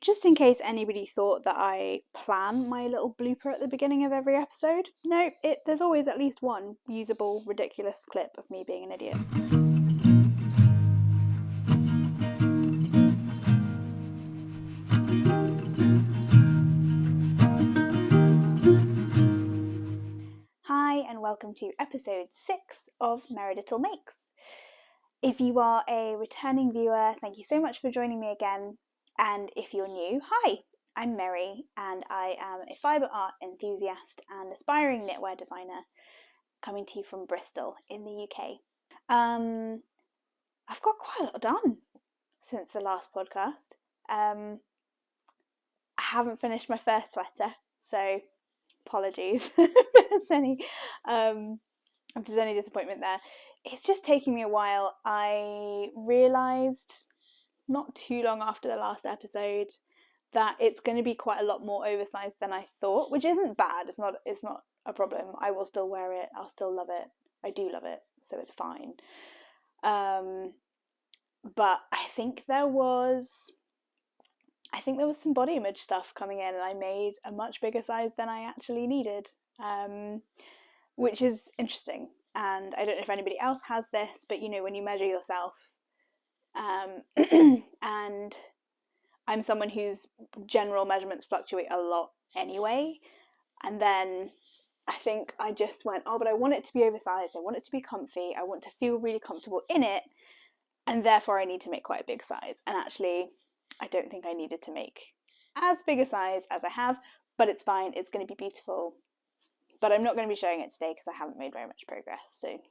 just in case anybody thought that I plan my little blooper at the beginning of every episode, no, there's always at least one usable, ridiculous clip of me being an idiot. Hi, and welcome to episode 6 of Meridittle Makes. If you are a returning viewer, thank you so much for joining me again. And if you're new, hi, I'm Mary, and I am a fibre art enthusiast and aspiring knitwear designer coming to you from Bristol in the UK. I've got quite a lot done since the last podcast. I haven't finished my first sweater, so apologies if there's any disappointment there. It's just taking me a while. I realised not too long after the last episode that it's going to be quite a lot more oversized than I thought, which isn't bad. It's not a problem. I will still wear it. I'll still love it. I do love it, so it's fine. But I think there was some body image stuff coming in, and I made a much bigger size than I actually needed, which is interesting. And I don't know if anybody else has this, but you know, when you measure yourself, and I'm someone whose general measurements fluctuate a lot anyway, and then I think I just went, oh, but I want it to be oversized, I want it to be comfy, I want to feel really comfortable in it, and therefore I need to make quite a big size. And actually, I don't think I needed to make as big a size as I have, but it's fine, it's going to be beautiful. But I'm not going to be showing it today because I haven't made very much progress, so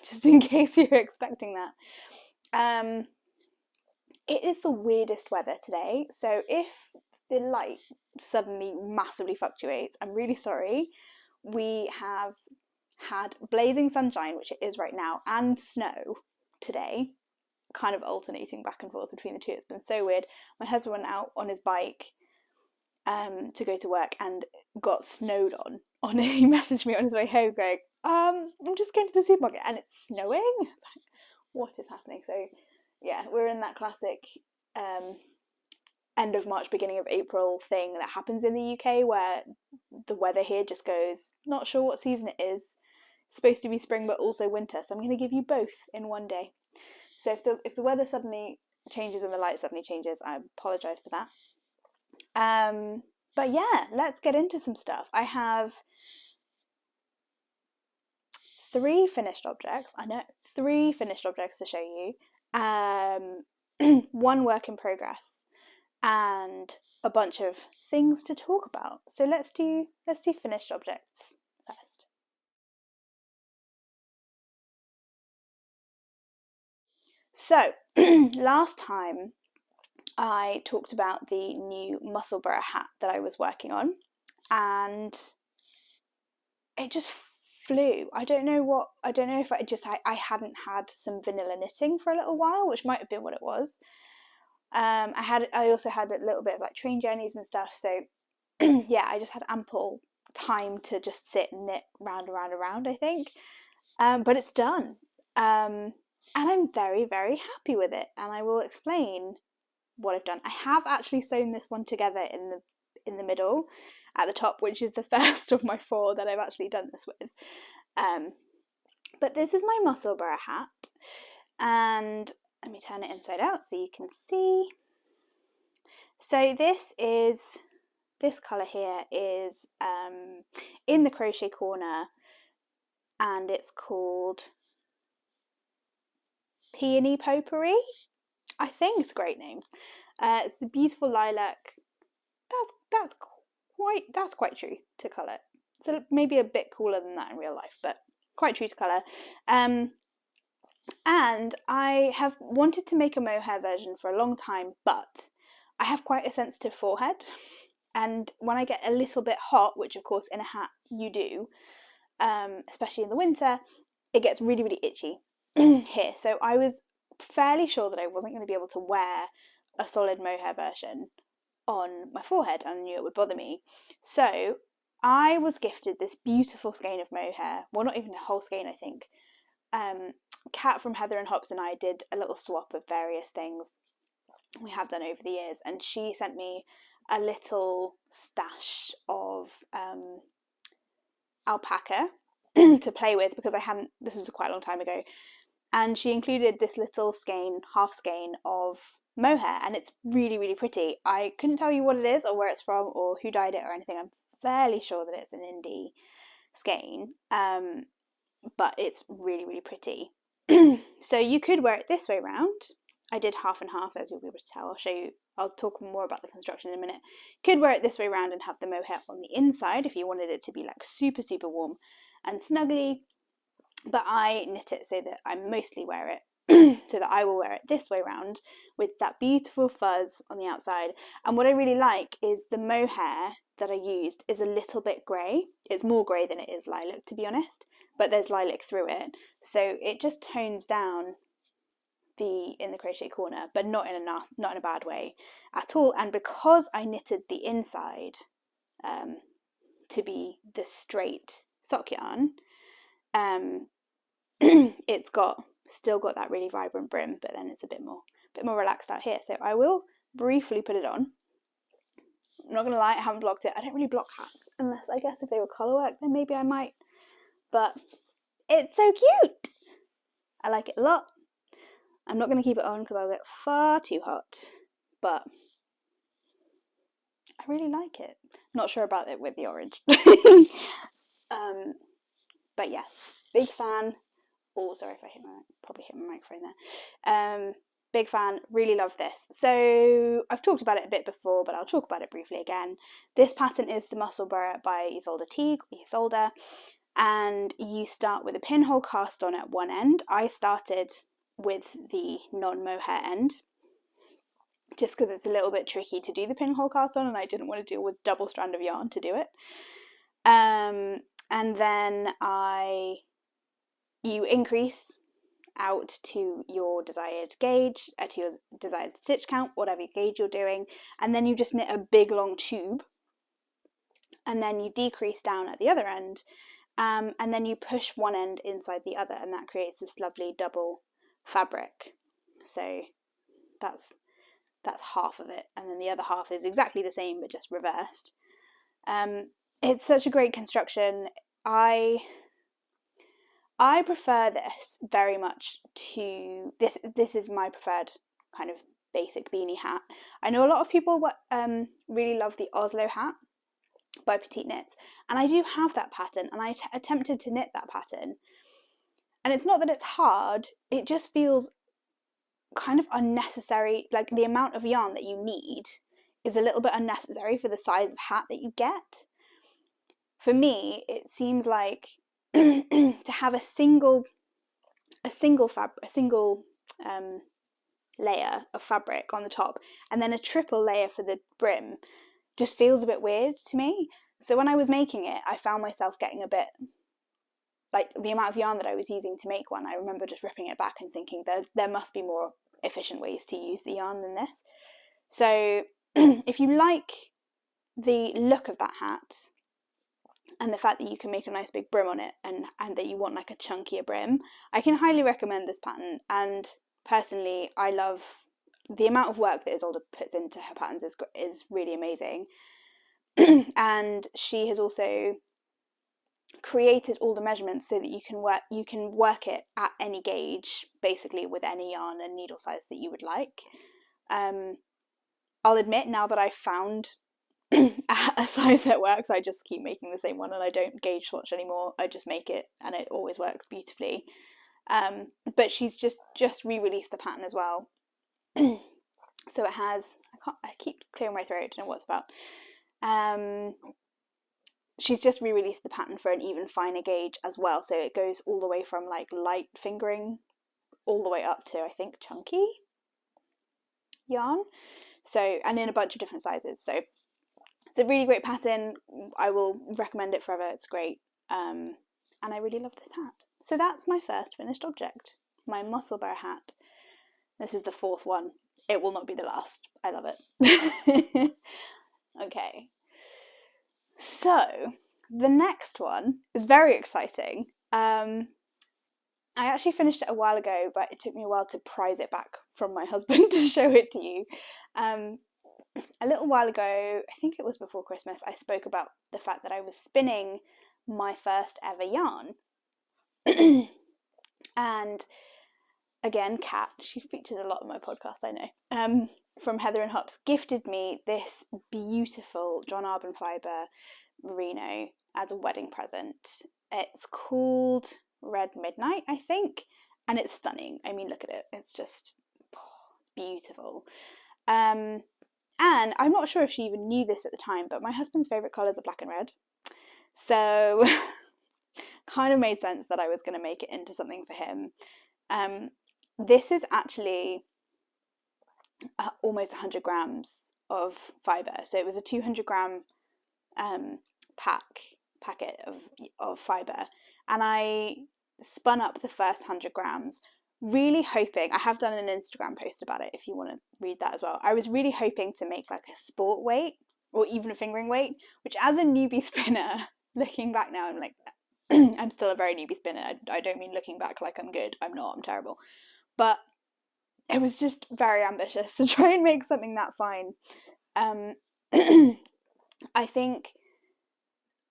just in case you're expecting that. It is the weirdest weather today, so if the light suddenly massively fluctuates, I'm really sorry. We have had blazing sunshine, which it is right now, and snow today, kind of alternating back and forth between the two. It's been so weird. My husband went out on his bike to go to work and got snowed on. He messaged me on his way home going, I'm just going to the supermarket and it's snowing. I was like, what is happening? So yeah, we're in that classic end of March, beginning of April thing that happens in the UK, where the weather here just goes, not sure what season it is. It's supposed to be spring but also winter, so I'm going to give you both in one day. So if the weather suddenly changes and the light suddenly changes, I apologise for that. But yeah, let's get into some stuff. I have 3 finished objects. I know, 3 finished objects to show you. 1 work in progress, and a bunch of things to talk about. So let's do finished objects first. So last time I talked about the new Musselburgh hat that I was working on, and it just flew. I don't know if I hadn't had some vanilla knitting for a little while, which might have been what it was. I also had a little bit of like train journeys and stuff, so yeah, I just had ample time to just sit and knit round, I think. But it's done. And I'm very, very happy with it, and I will explain what I've done. I have actually sewn this one together in the middle at the top, which is the first of my 4 that I've actually done this with. But this is my Musselburgh hat, and let me turn it inside out so you can see. So this colour here is in the crochet corner, and it's called Peony Potpourri. I think it's a great name. It's the beautiful lilac. That's quite true to colour. So maybe a bit cooler than that in real life, but quite true to colour. And I have wanted to make a mohair version for a long time, but I have quite a sensitive forehead, and when I get a little bit hot, which of course in a hat you do, especially in the winter, it gets really, really itchy here. So I was fairly sure that I wasn't going to be able to wear a solid mohair version on my forehead, and I knew it would bother me. So I was gifted this beautiful skein of mohair, well, not even a whole skein, I think. Kat from Heather and Hops and I did a little swap of various things, we have done over the years, and she sent me a little stash of alpaca to play with, because this was quite a long time ago, and she included this little skein, half skein of mohair, and it's really, really pretty. I couldn't tell you what it is or where it's from or who dyed it or anything. I'm fairly sure that it's an indie skein, but it's really, really pretty. So you could wear it this way round. I did half and half, as you'll be able to tell. I'll show you, I'll talk more about the construction in a minute. Could wear it this way round and have the mohair on the inside if you wanted it to be like super, super warm and snuggly. But I knit it so that I mostly wear it, so that I will wear it this way round with that beautiful fuzz on the outside. And what I really like is the mohair that I used is a little bit grey. It's more grey than it is lilac, to be honest, but there's lilac through it, so it just tones down in the crochet corner, but not in a bad way at all. And because I knitted the inside to be the straight sock yarn, it's still got that really vibrant brim, but then it's a bit more relaxed out here. So I will briefly put it on. I'm not gonna lie, I haven't blocked it. I don't really block hats, unless I guess if they were colourwork, then maybe I might. But it's so cute. I like it a lot. I'm not going to keep it on because I'll get far too hot, but I really like it. Not sure about it with the orange. But yes, big fan. Oh, sorry if I probably hit my microphone there. Big fan, really love this. So I've talked about it a bit before, but I'll talk about it briefly again. This pattern is the Musselburgh by Isolde Teague, Isolde, and you start with a pinhole cast on at one end. I started with the non-mohair end, just because it's a little bit tricky to do the pinhole cast on, and I didn't want to deal with double strand of yarn to do it. And then you increase out to your desired gauge, to your desired stitch count, whatever gauge you're doing, and then you just knit a big long tube, and then you decrease down at the other end, and then you push one end inside the other, and that creates this lovely double fabric. So that's half of it, and then the other half is exactly the same but just reversed. It's such a great construction. I prefer this very much to this is my preferred kind of basic beanie hat. I know a lot of people really love the Oslo hat by Petite Knits, and I do have that pattern, and I attempted to knit that pattern, and it's not that it's hard, it just feels kind of unnecessary. Like, the amount of yarn that you need is a little bit unnecessary for the size of hat that you get. For me, it seems like to have a single layer of fabric on the top and then a triple layer for the brim just feels a bit weird to me. So when I was making it, I found myself getting a bit, like, the amount of yarn that I was using to make one, I remember just ripping it back and thinking there must be more efficient ways to use the yarn than this. So if you like the look of that hat and the fact that you can make a nice big brim on it, and that you want like a chunkier brim, I can highly recommend this pattern. And personally, I love the amount of work that Isolde puts into her patterns is really amazing. And she has also created all the measurements so that you can work it at any gauge, basically, with any yarn and needle size that you would like. I'll admit, now that I've found a size that works, I just keep making the same one, and I don't gauge swatch anymore. I just make it, and it always works beautifully. But she's just re-released the pattern as well. So it has, I keep clearing my throat, I don't know what it's about. She's just re-released the pattern for an even finer gauge as well, so it goes all the way from like light fingering all the way up to, I think, chunky yarn. So, and in a bunch of different sizes. So it's a really great pattern. I will recommend it forever. It's great. And I really love this hat. So that's my first finished object, my Musselburgh hat. This is the fourth one. It will not be the last. I love it. Okay. So the next one is very exciting. And I actually finished it a while ago, but it took me a while to prize it back from my husband to show it to you. A little while ago, I think it was before Christmas, I spoke about the fact that I was spinning my first ever yarn. And again, Kat, she features a lot in my podcast, I know, from Heather and Hops, gifted me this beautiful John Arbon Fibre merino as a wedding present. It's called Red Midnight, I think, and it's stunning. I mean, look at it. It's just, it's beautiful. And I'm not sure if she even knew this at the time, but my husband's favourite colours are black and red. So kind of made sense that I was going to make it into something for him. This is actually almost 100 grams of fibre. So it was a 200 gram packet of fibre. And I spun up the first 100 grams, really hoping, I have done an Instagram post about it if you want to read that as well. I was really hoping to make like a sport weight or even a fingering weight, which as a newbie spinner, looking back now, I'm like, I'm still a very newbie spinner. I don't mean looking back like I'm good. I'm not. I'm terrible. But it was just very ambitious to try and make something that fine. I think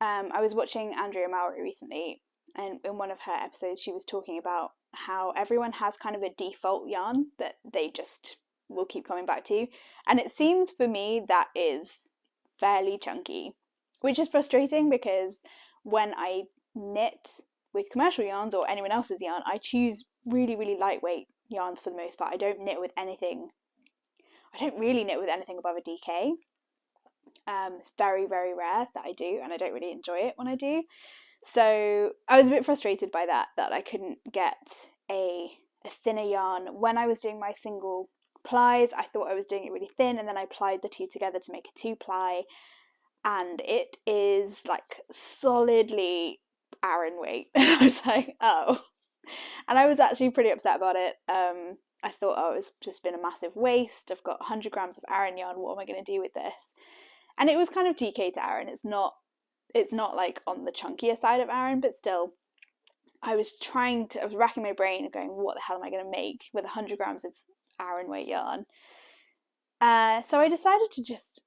I was watching Andrea Mowry recently, and in one of her episodes she was talking about how everyone has kind of a default yarn that they just will keep coming back to. And it seems for me that is fairly chunky, which is frustrating because when I knit with commercial yarns or anyone else's yarn, I choose really, really lightweight yarns for the most part. I don't really knit with anything above a DK. It's very, very rare that I do, and I don't really enjoy it when I do. So I was a bit frustrated by that I couldn't get a thinner yarn. When I was doing my single plies, I thought I was doing it really thin, and then I plied the two together to make a 2-ply, and it is like solidly Aran weight. I was like, oh. And I was actually pretty upset about it. I thought, oh, it's just been a massive waste. I've got 100 grams of Aran yarn. What am I going to do with this? And it was kind of DK to Aran. It's not like on the chunkier side of Aran, but still, I was racking my brain and going, what the hell am I going to make with 100 grams of Aran weight yarn? So I decided to just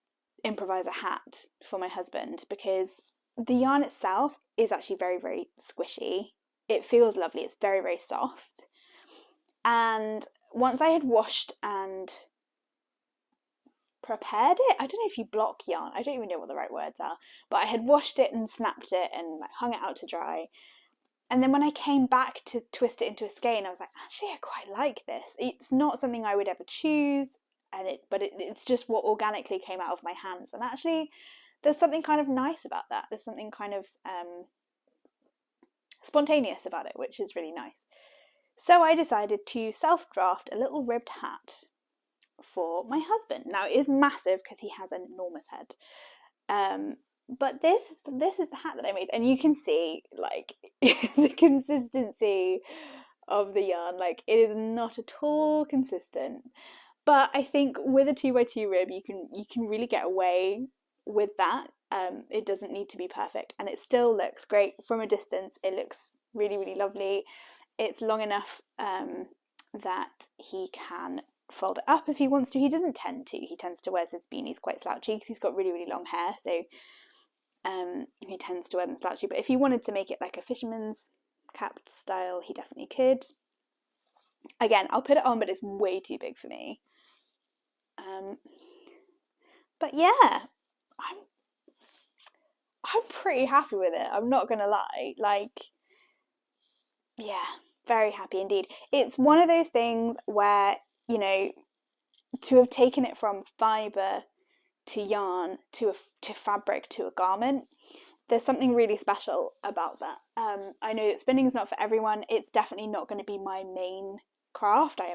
improvise a hat for my husband, because the yarn itself is actually very, very squishy. It feels lovely. It's very, very soft. And once I had washed and prepared it, I don't know if you block yarn, I don't even know what the right words are, but I had washed it and snapped it and like hung it out to dry. And then when I came back to twist it into a skein, I was like, actually, I quite like this. It's not something I would ever choose, but it's just what organically came out of my hands. And actually, there's something kind of nice about that. There's something kind of spontaneous about it, which is really nice. So I decided to self-draft a little ribbed hat for my husband. Now, it is massive because he has an enormous head. But this is the hat that I made, and you can see like the consistency of the yarn. Like, it is not at all consistent. But I think with a 2x2 rib, you can really get away with that. It doesn't need to be perfect, and it still looks great from a distance. It looks really, really lovely. It's long enough that he can fold it up if he wants to. He doesn't tend to. He tends to wear his beanies quite slouchy because he's got really, really long hair, so he tends to wear them slouchy. But if he wanted to make it like a fisherman's cap style, he definitely could. Again, I'll put it on, but it's way too big for me. But yeah, I'm pretty happy with it. I'm not gonna lie. Like, yeah, very happy indeed. It's one of those things where, you know, to have taken it from fibre to yarn to fabric to a garment, there's something really special about that. I know that spinning is not for everyone. It's definitely not going to be my main craft. I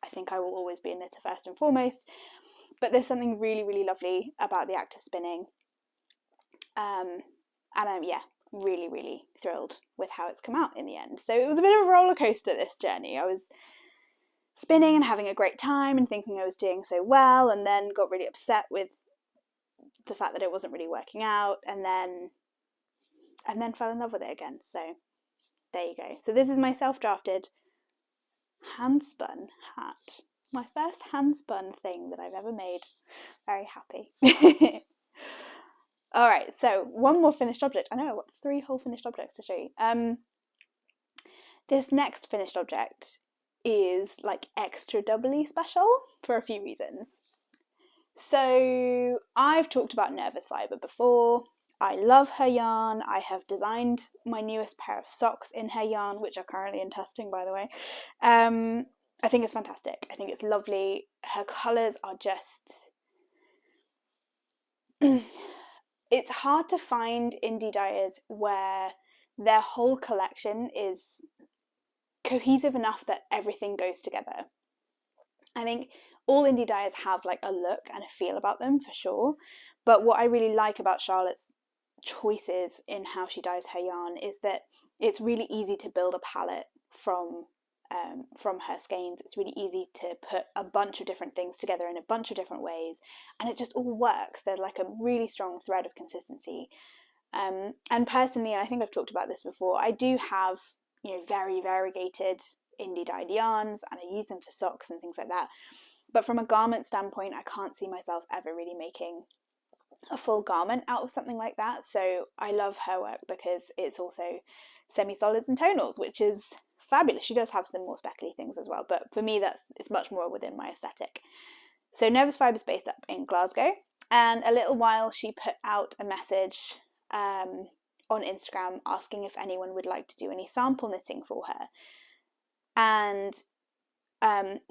think I will always be a knitter first and foremost, but there's something really, really lovely about the act of spinning. And I'm really, really thrilled with how it's come out in the end. So it was a bit of a roller coaster, this journey. I was spinning and having a great time and thinking I was doing so well, and then got really upset with the fact that it wasn't really working out, and then fell in love with it again. So there you go. So this is my self-drafted handspun hat. My first handspun thing that I've ever made. Very happy. All right, so one more finished object. I know I've got 3 whole finished objects to show you. This next finished object is like extra doubly special for a few reasons. So I've talked about Nervus Fibre before. I love her yarn. I have designed my newest pair of socks in her yarn, which are currently in testing, by the way. I think it's fantastic. I think it's lovely. Her colours are just... It's hard to find indie dyers where their whole collection is cohesive enough that everything goes together. I think all indie dyers have like a look and a feel about them for sure, but what I really like about Charlotte's choices in how she dyes her yarn is that it's really easy to build a palette from her skeins. It's really easy to put a bunch of different things together in a bunch of different ways, and it just all works. There's like a really strong thread of consistency. And personally, and I think I've talked about this before, I do have, you know, very variegated indie dyed yarns, and I use them for socks and things like that. But from a garment standpoint, I can't see myself ever really making a full garment out of something like that. So I love her work because it's also semi-solids and tonals, which is fabulous. She does have some more speckly things as well, but for me it's much more within my aesthetic. So Nervus Fibre is based up in Glasgow, and a little while she put out a message on Instagram asking if anyone would like to do any sample knitting for her. And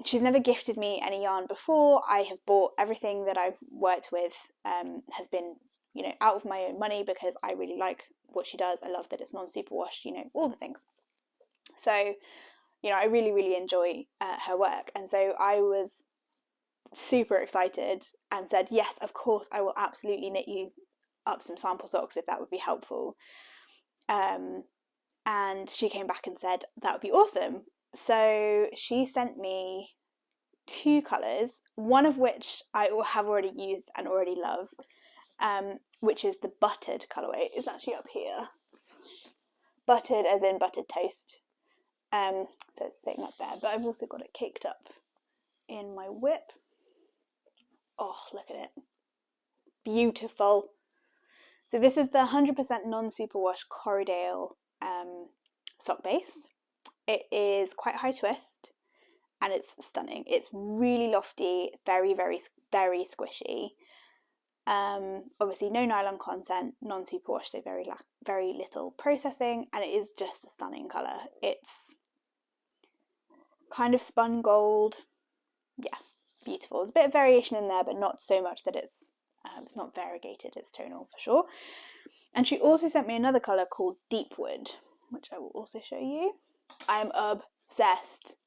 she's never gifted me any yarn before. I have bought everything that I've worked with, has been, you know, out of my own money because I really like what she does. I love that it's non-superwash, you know, all the things. So, you know, I really, really enjoy her work. And so I was super excited and said, yes, of course, I will absolutely knit you up some sample socks if that would be helpful. And she came back and said, that would be awesome. So she sent me 2 colours, one of which I have already used and already love, which is the buttered colourway. It's actually up here. Buttered as in buttered toast. So it's sitting up there, but I've also got it caked up in my whip. Oh, look at it. Beautiful. So this is the 100% non-superwash Corriedale sock base. It is quite high twist and it's stunning. It's really lofty, very, very, very squishy. Obviously no nylon content, non-superwash, so very little processing, and it is just a stunning colour. It's kind of spun gold. Yeah, beautiful. There's a bit of variation in there, but not so much that it's not variegated, it's tonal for sure. And she also sent me another colour called Deep Wood, which I will also show you. I am obsessed.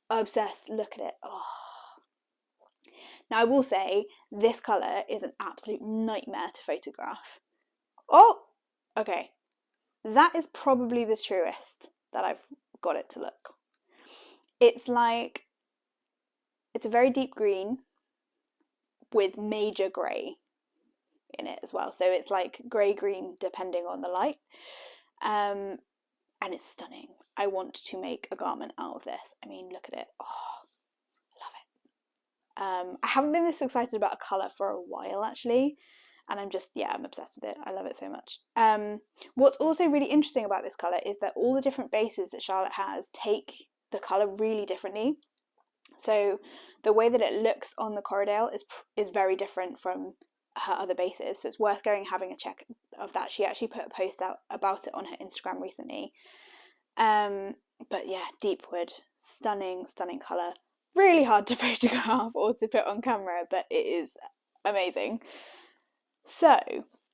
Obsessed. Look at it. Oh. Now I will say this colour is an absolute nightmare to photograph. Oh, okay. That is probably the truest that I've got it to look. It's like, it's a very deep green with major grey in it as well. So it's like grey-green depending on the light. And it's stunning. I want to make a garment out of this. I mean, look at it. Oh, I love it. I haven't been this excited about a colour for a while actually, and I'm obsessed with it. I love it so much. What's also really interesting about this colour is that all the different bases that Charlotte has take the colour really differently. So the way that it looks on the Corriedale is very different from her other bases, so it's worth going and having a check of that. She actually put a post out about it on her Instagram recently. But yeah, Deep Wood, stunning colour. Really hard to photograph or to put on camera, but it is amazing. So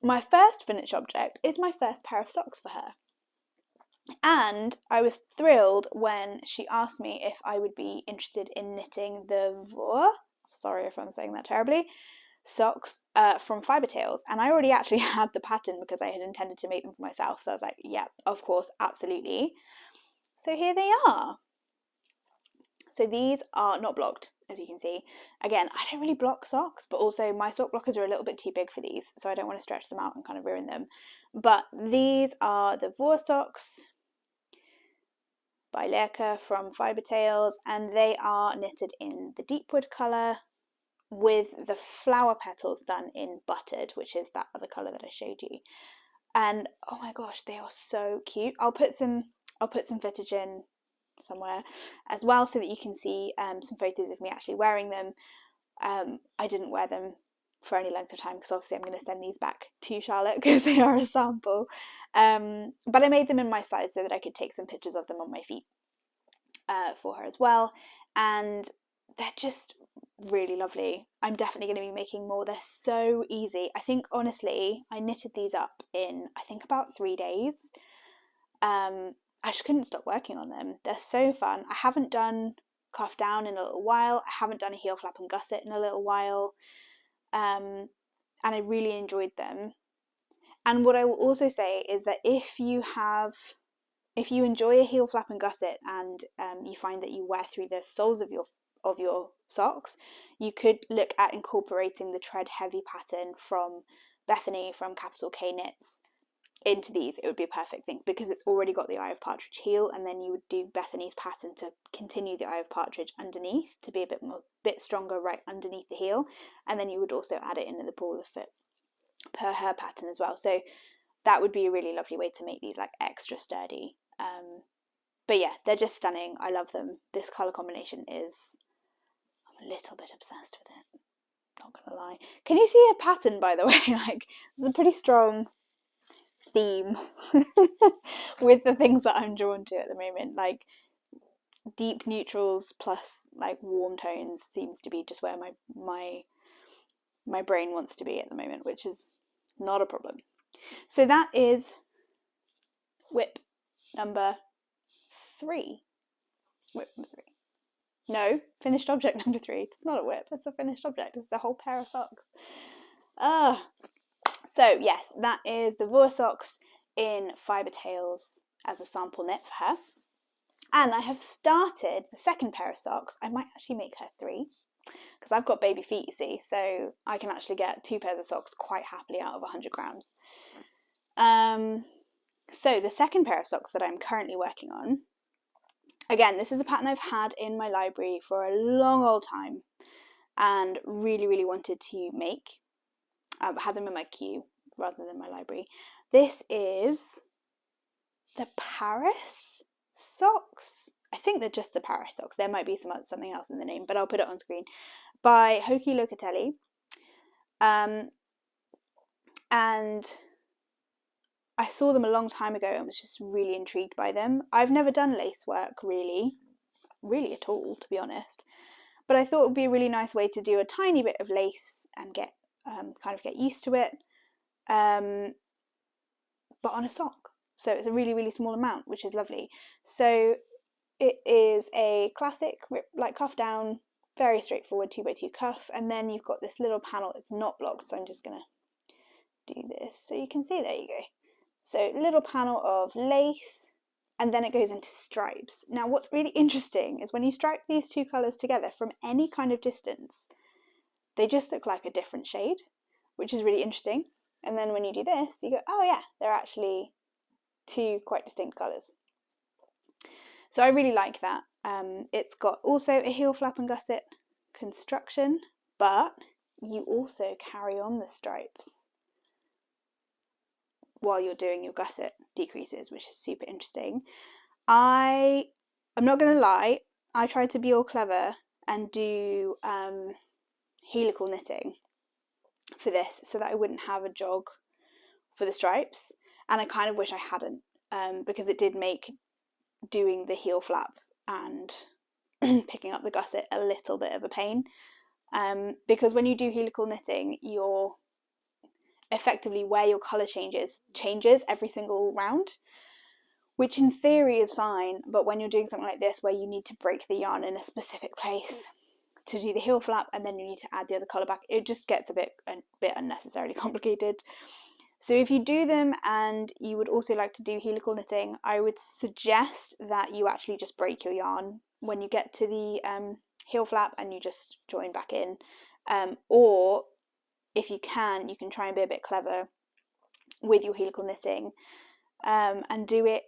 my first finished object is my first pair of socks for her. And I was thrilled when she asked me if I would be interested in knitting the sorry if I'm saying that terribly, socks from Fibre Tales. And I already actually had the pattern because I had intended to make them for myself. So I was like, yeah, of course, absolutely. So here they are. So these are not blocked, as you can see. Again, I don't really block socks, but also my sock blockers are a little bit too big for these, so I don't want to stretch them out and kind of ruin them. But these are the Vor socks. by Lerka from Fibre Tales, and they are knitted in the deep wood colour with the flower petals done in buttered, which is that other colour that I showed you. And oh my gosh, they are so cute. I'll put some footage in somewhere as well so that you can see some photos of me actually wearing them. I didn't wear them for any length of time because obviously I'm going to send these back to Charlotte because they are a sample, but I made them in my size so that I could take some pictures of them on my feet for her as well, and they're just really lovely. I'm definitely going to be making more. They're so easy. I think honestly I knitted these up in I think about 3 days. I just couldn't stop working on them. They're so fun. I haven't done cuff down in a little while. I haven't done a heel flap and gusset in a little while. And I really enjoyed them. And what I will also say is that if you enjoy a heel flap and gusset and you find that you wear through the soles of your socks, you could look at incorporating the tread heavy pattern from Bethany from Capital K Knits into these. It would be a perfect thing because it's already got the Eye of Partridge heel, and then you would do Bethany's pattern to continue the Eye of Partridge underneath to be a bit stronger right underneath the heel, and then you would also add it into the ball of the foot per her pattern as well. So that would be a really lovely way to make these like extra sturdy. But yeah, they're just stunning. I love them. This colour combination is, I'm a little bit obsessed with it, not gonna lie. Can you see a pattern, by the way? Like, there's a pretty strong theme with the things that I'm drawn to at the moment. Like, deep neutrals plus like warm tones seems to be just where my brain wants to be at the moment, which is not a problem. So that is whip number 3. Whip number 3. No, finished object number 3. It's not a whip, it's a finished object. It's a whole pair of socks. So yes, that is the Vour socks in Fibre Tales as a sample knit for her. And I have started the second pair of socks. I might actually make her 3 because I've got baby feet, you see, so I can actually get 2 pairs of socks quite happily out of 100 grams. So the second pair of socks that I'm currently working on, again, this is a pattern I've had in my library for a long old time and really, really wanted to make. I had them in my queue rather than my library. This is the Paris socks. I think they're just the Paris socks. There might be something else in the name, but I'll put it on screen. By Hoki Locatelli. And I saw them a long time ago and was just really intrigued by them. I've never done lace work really at all, to be honest. But I thought it would be a really nice way to do a tiny bit of lace and get kind of get used to it, but on a sock. So it's a really, really small amount, which is lovely. So it is a classic like cuff down, very straightforward 2x2 cuff, and then you've got this little panel. It's not blocked, so I'm just gonna do this so you can see. There you go. So little panel of lace, and then it goes into stripes. Now what's really interesting is when you stripe these two colours together from any kind of distance, they just look like a different shade, which is really interesting. And then when you do this, you go, oh yeah, they're actually 2 quite distinct colours. So I really like that. It's got also a heel flap and gusset construction, but you also carry on the stripes while you're doing your gusset decreases, which is super interesting. I'm not going to lie, I tried to be all clever and do helical knitting for this so that I wouldn't have a jog for the stripes, and I kind of wish I hadn't, because it did make doing the heel flap and picking up the gusset a little bit of a pain, because when you do helical knitting, you're effectively where your colour changes every single round, which in theory is fine, but when you're doing something like this where you need to break the yarn in a specific place to do the heel flap and then you need to add the other colour back, it just gets a bit unnecessarily complicated. So if you do them and you would also like to do helical knitting, I would suggest that you actually just break your yarn when you get to the heel flap and you just join back in, or if you can try and be a bit clever with your helical knitting and do it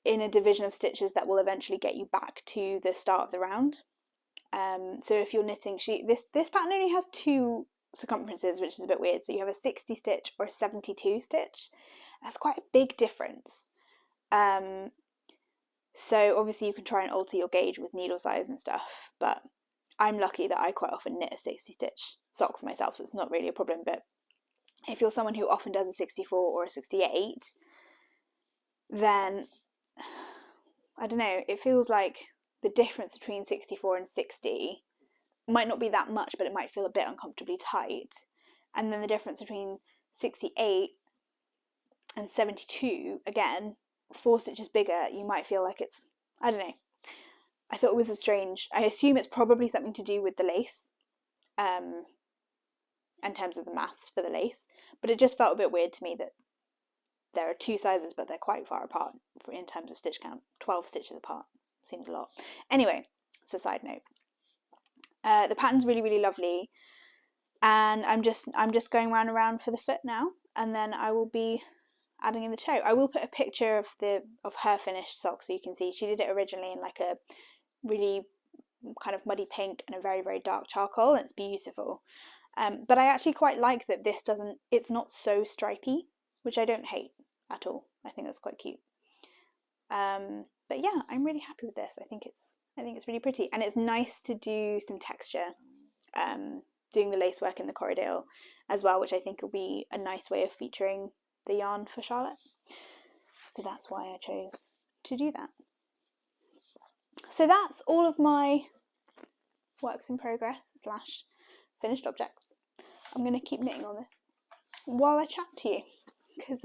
in a division of stitches that will eventually get you back to the start of the round. So if you're knitting, this pattern only has 2 circumferences, which is a bit weird. So you have a 60 stitch or a 72 stitch. That's quite a big difference. So obviously you can try and alter your gauge with needle size and stuff, but I'm lucky that I quite often knit a 60 stitch sock for myself, so it's not really a problem. But if you're someone who often does a 64 or a 68, then I don't know, it feels like the difference between 64 and 60 might not be that much, but it might feel a bit uncomfortably tight. And then the difference between 68 and 72, again, 4 stitches bigger, you might feel like it's, I don't know. I thought it was I assume it's probably something to do with the lace, in terms of the maths for the lace, but it just felt a bit weird to me that there are 2 sizes, but they're quite far apart in terms of stitch count. 12 stitches apart seems a lot. Anyway, it's a side note. The pattern's really, really lovely, and I'm just going round and round for the foot now, and then I will be adding in the toe. I will put a picture of her finished sock so you can see. She did it originally in like a really kind of muddy pink and a very, very dark charcoal, and it's beautiful. But I actually quite like that it's not so stripy, which I don't hate at all. I think that's quite cute. But yeah, I'm really happy with this. I think it's really pretty, and it's nice to do some texture, doing the lace work in the corridor as well, which I think will be a nice way of featuring the yarn for Charlotte. So that's why I chose to do that. So that's all of my works in progress / finished objects. I'm going to keep knitting on this while I chat to you, because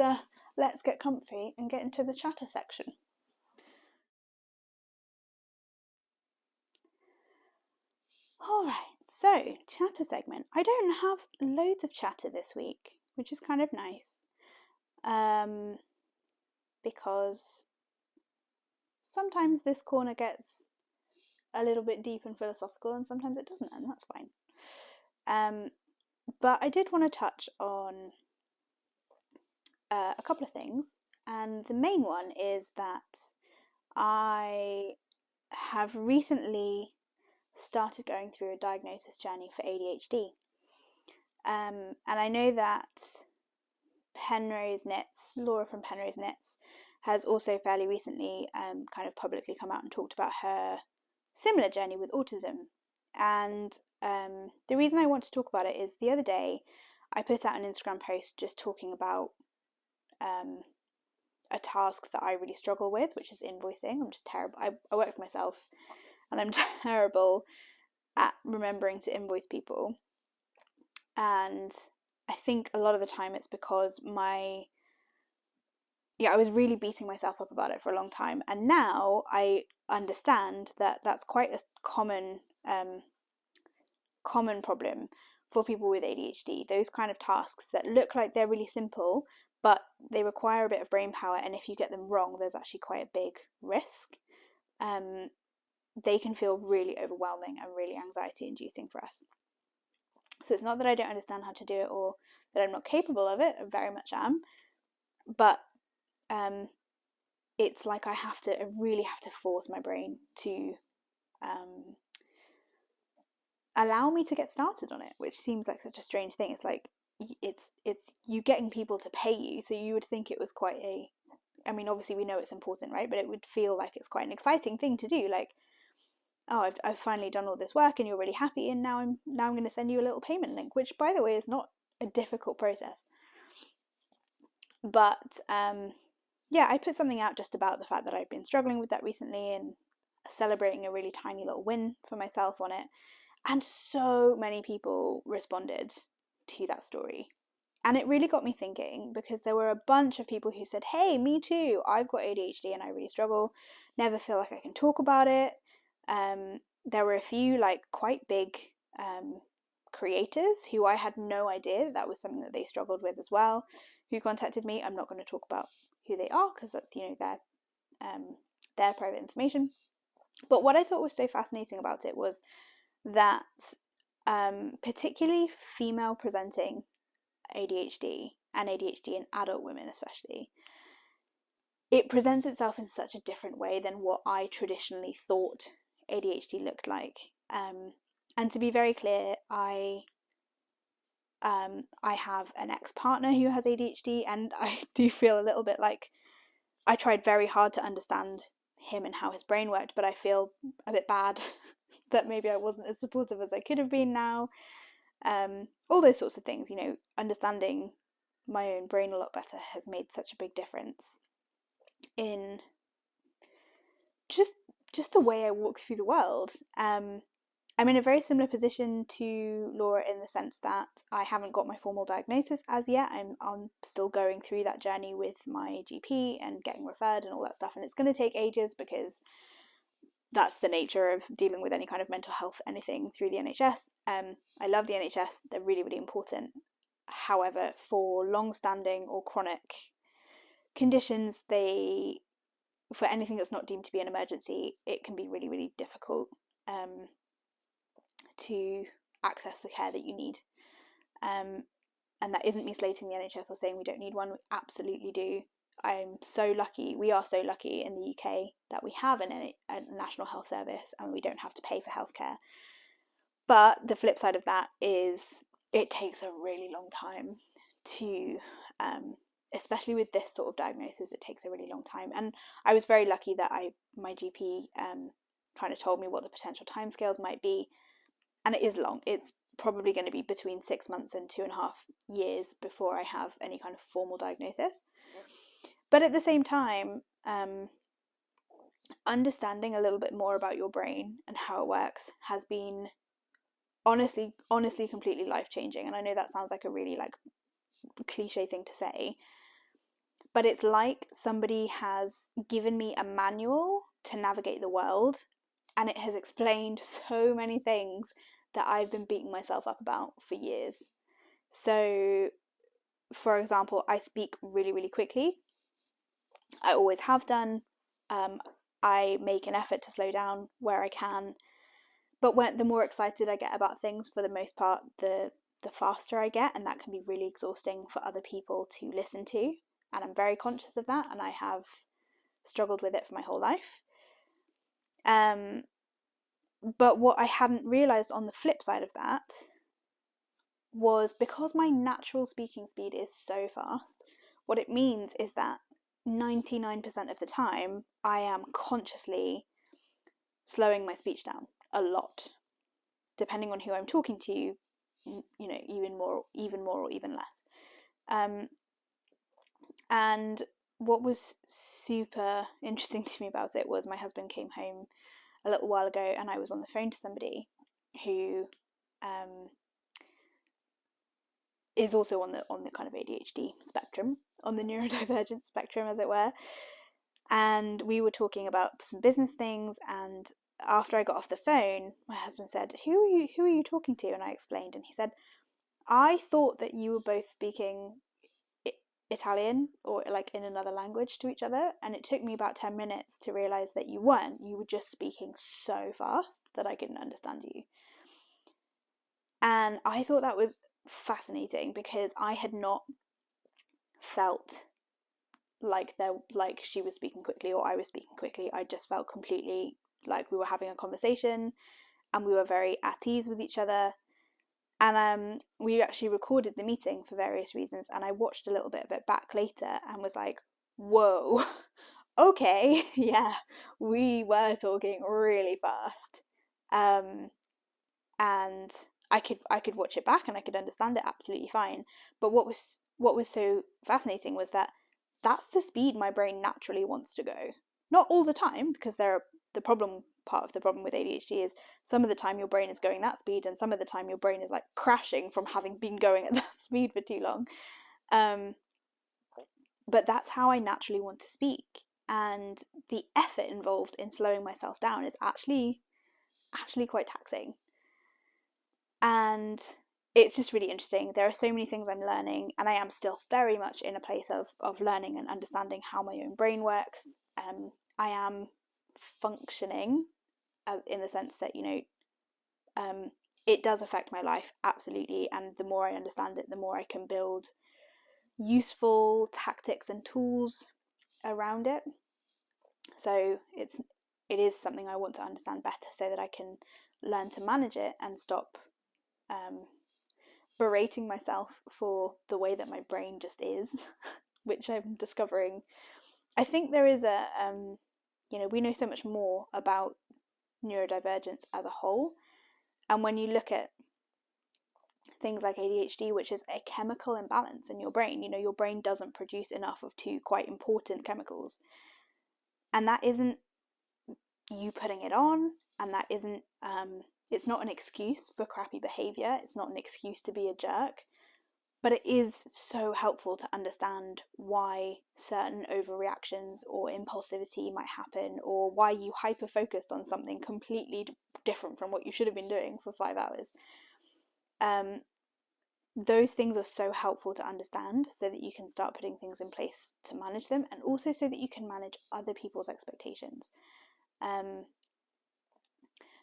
let's get comfy and get into the chatter section. Alright, so chatter segment. I don't have loads of chatter this week, which is kind of nice, because sometimes this corner gets a little bit deep and philosophical, and sometimes it doesn't, and that's fine. But I did want to touch on a couple of things, and the main one is that I have recently started going through a diagnosis journey for ADHD, and I know that Laura from Penrose Knits has also fairly recently kind of publicly come out and talked about her similar journey with autism. And the reason I want to talk about it is the other day I put out an Instagram post just talking about a task that I really struggle with, which is invoicing. I'm just terrible. I work for myself, and I'm terrible at remembering to invoice people. And I think a lot of the time it's because I was really beating myself up about it for a long time, and now I understand that that's quite a common problem for people with ADHD. Those kind of tasks that look like they're really simple, but they require a bit of brain power, and if you get them wrong, there's actually quite a big risk. They can feel really overwhelming and really anxiety-inducing for us. So it's not that I don't understand how to do it or that I'm not capable of it. I very much am, but it's like I really have to force my brain to allow me to get started on it, which seems like such a strange thing. It's like it's you getting people to pay you, so you would think it was quite I mean, obviously we know it's important, right? But it would feel like it's quite an exciting thing to do. Like, oh, I've finally done all this work, and you're really happy, and now I'm going to send you a little payment link, which, by the way, is not a difficult process. But yeah, I put something out just about the fact that I've been struggling with that recently and celebrating a really tiny little win for myself on it. And so many people responded to that story. And it really got me thinking, because there were a bunch of people who said, hey, me too, I've got ADHD and I really struggle, never feel like I can talk about it. There were a few like quite big creators who I had no idea that was something that they struggled with as well, who contacted me. I'm not going to talk about who they are because that's, their private information. But what I thought was so fascinating about it was that particularly female presenting ADHD and ADHD in adult women especially, it presents itself in such a different way than what I traditionally thought ADHD looked like. And to be very clear, I have an ex-partner who has ADHD, and I do feel a little bit like I tried very hard to understand him and how his brain worked, but I feel a bit bad that maybe I wasn't as supportive as I could have been now. All those sorts of things, understanding my own brain a lot better has made such a big difference in just the way I walk through the world. I'm in a very similar position to Laura in the sense that I haven't got my formal diagnosis as yet. I'm still going through that journey with my GP and getting referred and all that stuff, and it's going to take ages because that's the nature of dealing with any kind of mental health, anything through the NHS. I love the NHS, they're really, really important. However, for long-standing or chronic conditions, for anything that's not deemed to be an emergency, it can be really, really difficult to access the care that you need. And that isn't me slating the NHS or saying we don't need one, we absolutely do. We are so lucky in the UK that we have a national health service and we don't have to pay for healthcare. But the flip side of that is it takes a really long time to, especially with this sort of diagnosis, it takes a really long time. And I was very lucky that my GP kind of told me what the potential timescales might be. And it is long. It's probably going to be between 6 months and 2.5 years before I have any kind of formal diagnosis. But at the same time, understanding a little bit more about your brain and how it works has been honestly completely life-changing. And I know that sounds like a really cliche thing to say, but it's like somebody has given me a manual to navigate the world, and it has explained so many things that I've been beating myself up about for years. So, for example, I speak really, really quickly. I always have done. I make an effort to slow down where I can. But the more excited I get about things, for the most part, the faster I get, and that can be really exhausting for other people to listen to. And I'm very conscious of that, and I have struggled with it for my whole life. But what I hadn't realised on the flip side of that was, because my natural speaking speed is so fast, what it means is that 99% of the time I am consciously slowing my speech down a lot, depending on who I'm talking to, even more or even less. And what was super interesting to me about it was my husband came home a little while ago and I was on the phone to somebody who is also on the kind of ADHD spectrum, on the neurodivergent spectrum, as it were. And we were talking about some business things, and after I got off the phone, my husband said, who are you talking to? And I explained, and he said, I thought that you were both speaking Italian or in another language to each other, and it took me about 10 minutes to realise that you weren't. You were just speaking so fast that I couldn't understand you. And I thought that was fascinating, because I had not felt like she was speaking quickly or I was speaking quickly. I just felt completely like we were having a conversation and we were very at ease with each other. And we actually recorded the meeting for various reasons, and I watched a little bit of it back later and was like, whoa, okay, yeah, we were talking really fast. And I could watch it back and I could understand it absolutely fine. But what was so fascinating was that that's the speed my brain naturally wants to go. Not all the time, because part of the problem with ADHD is some of the time your brain is going that speed, and some of the time your brain is crashing from having been going at that speed for too long. But that's how I naturally want to speak, and the effort involved in slowing myself down is actually quite taxing. And it's just really interesting. There are so many things I'm learning, and I am still very much in a place of learning and understanding how my own brain works. I am functioning in the sense that, it does affect my life, absolutely. And the more I understand it, the more I can build useful tactics and tools around it. So it is something I want to understand better so that I can learn to manage it and stop berating myself for the way that my brain just is, which I'm discovering. I think there is a, we know so much more about neurodivergence as a whole. And when you look at things like ADHD, which is a chemical imbalance in your brain, your brain doesn't produce enough of two quite important chemicals. And that isn't you putting it on, and that isn't, it's not an excuse for crappy behavior. It's not an excuse to be a jerk. But it is so helpful to understand why certain overreactions or impulsivity might happen, or why you hyper-focused on something completely different from what you should have been doing for 5 hours. Those things are so helpful to understand so that you can start putting things in place to manage them, and also so that you can manage other people's expectations.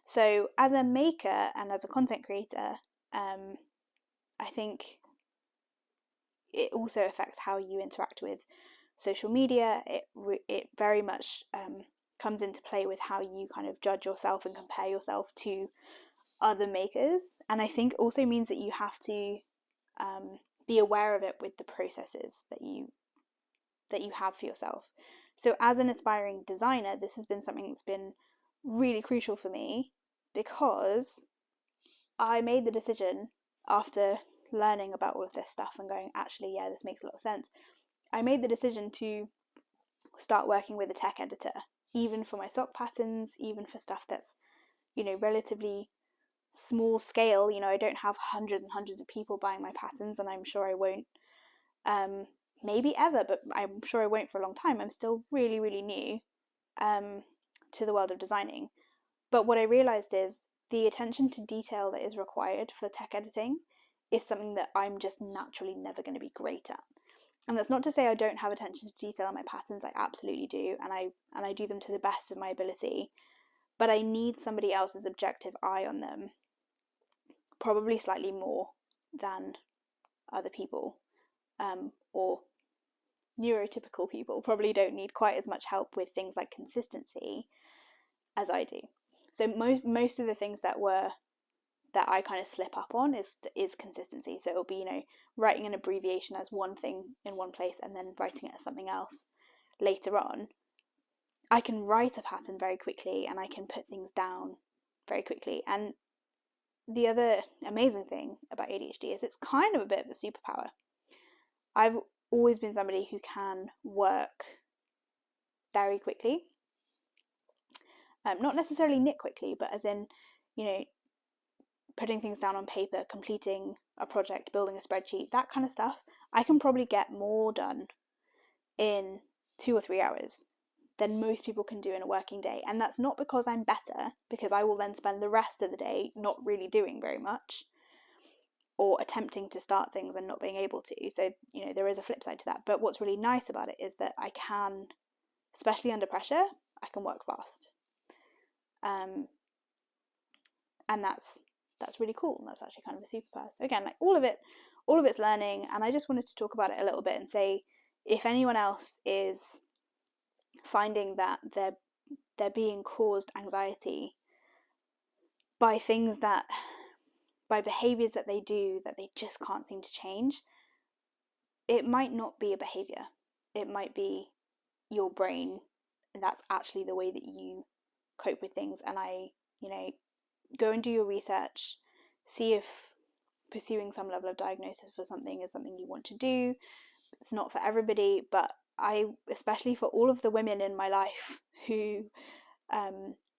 So as a maker and as a content creator, I think it also affects how you interact with social media. It very much comes into play with how you kind of judge yourself and compare yourself to other makers, and I think also means that you have to be aware of it with the processes that you have for yourself. So as an aspiring designer, this has been something that's been really crucial for me, because I made the decision after learning about all of this stuff and going, actually, yeah, this makes a lot of sense. I made the decision to start working with a tech editor, even for my sock patterns, even for stuff that's, relatively small scale. I don't have hundreds and hundreds of people buying my patterns, and I'm sure I won't, maybe ever, but I'm sure I won't for a long time. I'm still really, really new to the world of designing. But what I realized is the attention to detail that is required for tech editing is something that I'm just naturally never going to be great at. And that's not to say I don't have attention to detail on my patterns. I absolutely do, and I do them to the best of my ability. But I need somebody else's objective eye on them, probably slightly more than other people, or neurotypical people probably don't need quite as much help with things like consistency as I do. So most of the things that I kind of slip up on is consistency. So it'll be, writing an abbreviation as one thing in one place and then writing it as something else later on. I can write a pattern very quickly, and I can put things down very quickly. And the other amazing thing about ADHD is it's kind of a bit of a superpower. I've always been somebody who can work very quickly. Not necessarily knit quickly, but as in, putting things down on paper, completing a project, building a spreadsheet, that kind of stuff. I can probably get more done in 2 or 3 hours than most people can do in a working day. And that's not because I'm better, because I will then spend the rest of the day not really doing very much, or attempting to start things and not being able to. So, there is a flip side to that. But what's really nice about it is that I can, especially under pressure, I can work fast. And that's really cool. That's actually kind of a superpower. So again, like all of it's learning, and I just wanted to talk about it a little bit and say, if anyone else is finding that they're being caused anxiety by behaviors that they do that they just can't seem to change, it might not be a behavior. It might be your brain, and that's actually the way that you cope with things. And go and do your research, see if pursuing some level of diagnosis for something is something you want to do. It's not for everybody, but especially for all of the women in my life who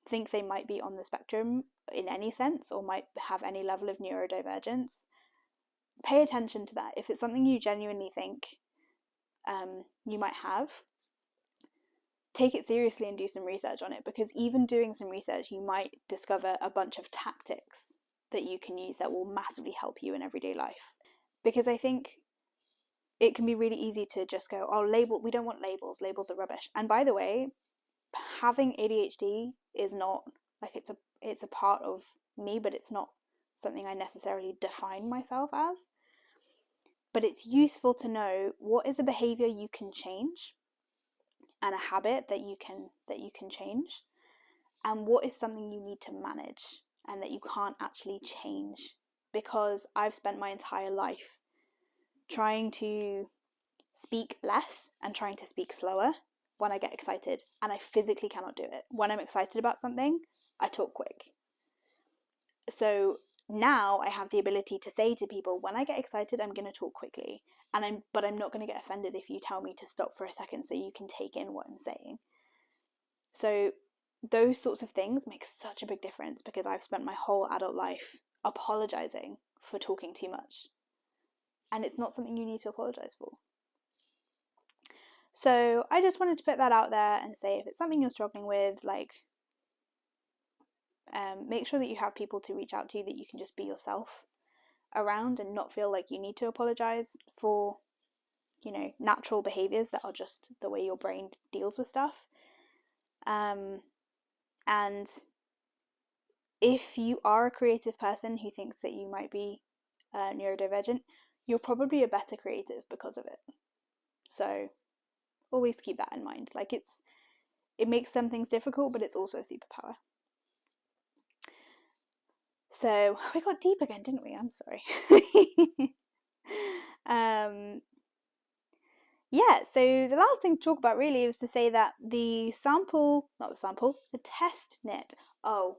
think they might be on the spectrum in any sense, or might have any level of neurodivergence, pay attention to that. If it's something you genuinely think you might have, take it seriously and do some research on it, because even doing some research, you might discover a bunch of tactics that you can use that will massively help you in everyday life. Because I think it can be really easy to just go, oh, we don't want labels are rubbish. And by the way, having ADHD is not, like, it's a part of me, but it's not something I necessarily define myself as. But it's useful to know what is a behavior you can change, and a habit that you can change, and what is something you need to manage and that you can't actually change. Because I've spent my entire life trying to speak less and trying to speak slower when I get excited, and I physically cannot do it. When I'm excited about something, I talk quick. So now I have the ability to say to people, when I get excited, I'm going to talk quickly, but I'm not going to get offended if you tell me to stop for a second so you can take in what I'm saying. So those sorts of things make such a big difference, because I've spent my whole adult life apologizing for talking too much, and it's not something you need to apologize for. So I just wanted to put that out there and say, if it's something you're struggling with, like, make sure that you have people to reach out to that you can just be yourself around and not feel like you need to apologize for, natural behaviors that are just the way your brain deals with stuff. And if you are a creative person who thinks that you might be neurodivergent, you're probably a better creative because of it. So always keep that in mind. Like, it makes some things difficult, but it's also a superpower. So we got deep again, didn't we? I'm sorry. Yeah, so the last thing to talk about really was to say that the test knit. Oh,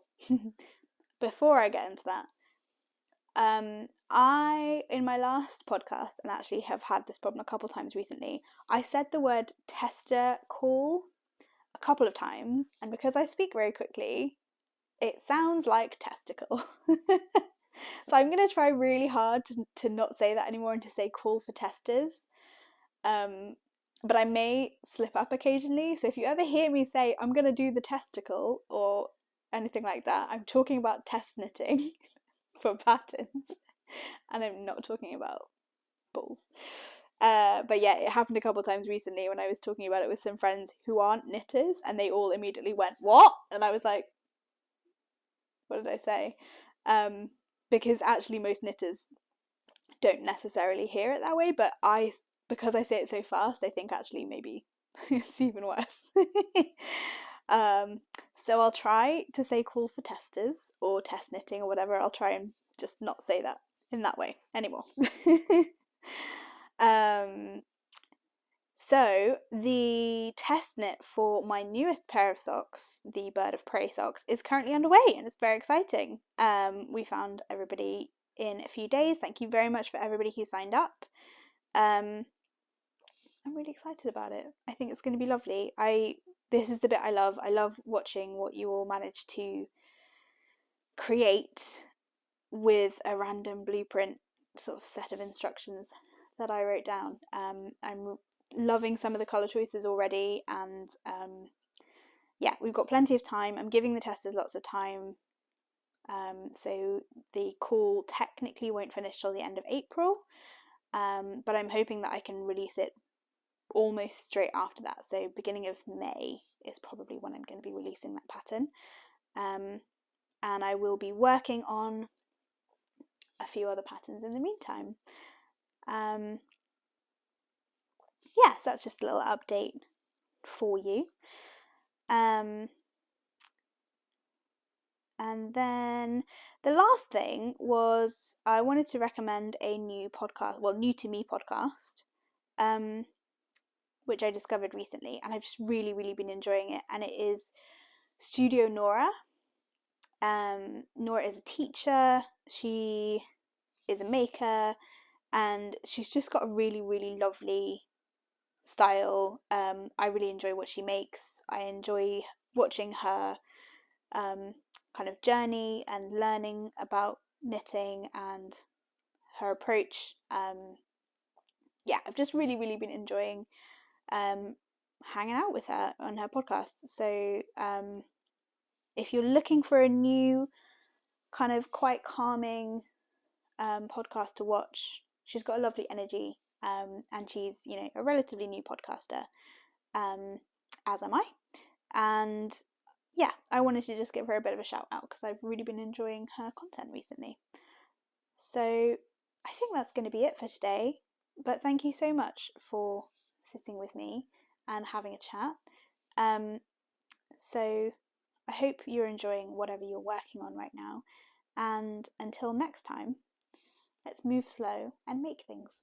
before I get into that, I, in my last podcast, and actually have had this problem a couple times recently, I said the word testicle a couple of times, and because I speak very quickly, it sounds like testicle. So I'm going to try really hard to not say that anymore and to say call for testers. But I may slip up occasionally, so if you ever hear me say I'm going to do the testicle or anything like that, I'm talking about test knitting for patterns, and I'm not talking about balls. But yeah, it happened a couple times recently when I was talking about it with some friends who aren't knitters, and they all immediately went, "What?" And I was like, what did I say? Because actually most knitters don't necessarily hear it that way, but because I say it so fast, I think actually maybe it's even worse. So I'll try to say call for testers or test knitting or whatever. I'll try and just not say that in that way anymore. So the test knit for my newest pair of socks, the Bird of Prey socks, is currently underway, and it's very exciting. We found everybody in a few days. Thank you very much for everybody who signed up. I'm really excited about it. I think it's going to be lovely. This is the bit I love. I love watching what you all manage to create with a random blueprint sort of set of instructions that I wrote down. I'm loving some of the colour choices already, and yeah, we've got plenty of time. I'm giving the testers lots of time, so the call technically won't finish till the end of April, but I'm hoping that I can release it almost straight after that. So beginning of May is probably when I'm going to be releasing that pattern, and I will be working on a few other patterns in the meantime. Yes, that's just a little update for you. And then the last thing was I wanted to recommend a new podcast, well, new to me podcast, which I discovered recently, and I've just really, really been enjoying it, and it is Studio Nora. Nora is a teacher, she is a maker, and she's just got a really, really lovely style. I really enjoy what she makes. I enjoy watching her kind of journey and learning about knitting and her approach. Yeah, I've just really, really been enjoying hanging out with her on her podcast. So if you're looking for a new kind of quite calming podcast to watch, she's got a lovely energy, and she's, a relatively new podcaster, as am I, and yeah, I wanted to just give her a bit of a shout out because I've really been enjoying her content recently. So I think that's going to be it for today, but thank you so much for sitting with me and having a chat. So I hope you're enjoying whatever you're working on right now, and until next time, let's move slow and make things.